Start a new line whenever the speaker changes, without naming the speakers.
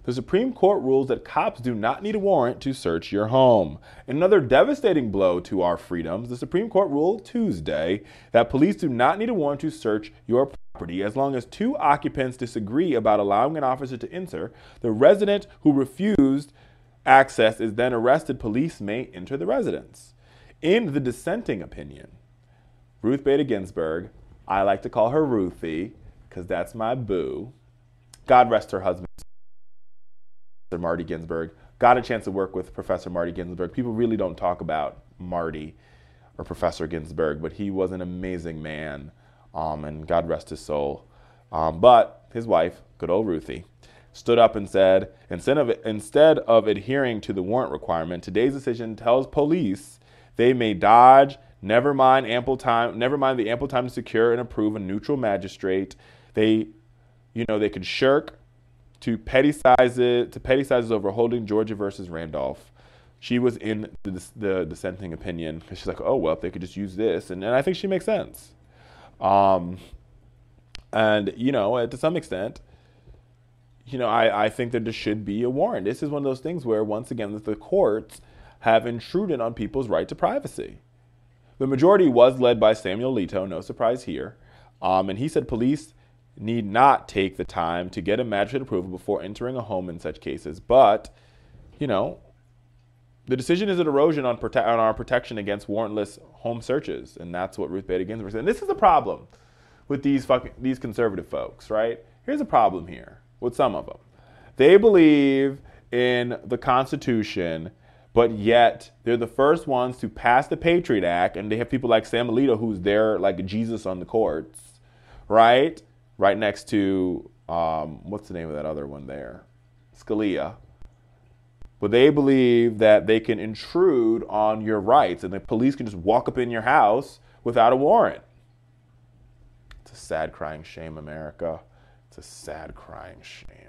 The Supreme Court rules that cops do not need a warrant to search your home. In another devastating blow to our freedoms, the Supreme Court ruled Tuesday that police do not need a warrant to search your property as long as two occupants disagree about allowing an officer to enter. The resident who refused access is then arrested. Police may enter the residence. In the dissenting opinion, Ruth Bader Ginsburg, I like to call her Ruthie because that's my boo. God rest her husband, Marty Ginsburg. Got a chance to work with Professor Marty Ginsburg. People really don't talk about Marty or Professor Ginsburg, but he was an amazing man, and God rest his soul. But his wife, good old Ruthie, stood up and said, instead of adhering to the warrant requirement, today's decision tells police they may dodge, never mind the ample time to secure and approve a neutral magistrate. They could shirk to petty sizes over holding Georgia versus Randolph. She was in the dissenting opinion. She's like, oh, well, if they could just use this. And I think she makes sense. And, to some extent, I think that there should be a warrant. This is one of those things where, once again, the courts have intruded on people's right to privacy. The majority was led by Samuel Alito, no surprise here. And he said police need not take the time to get a magistrate approval before entering a home in such cases. But, the decision is an erosion on our protection against warrantless home searches. And that's what Ruth Bader Ginsburg said. And this is the problem with these conservative folks, right? Here's a problem here with some of them. They believe in the Constitution, but yet they're the first ones to pass the Patriot Act. And they have people like Sam Alito, who's there like Jesus on the courts, right? Right next to, what's the name of that other one there? Scalia. But they believe that they can intrude on your rights and the police can just walk up in your house without a warrant. It's a sad, crying shame, America. It's a sad, crying shame.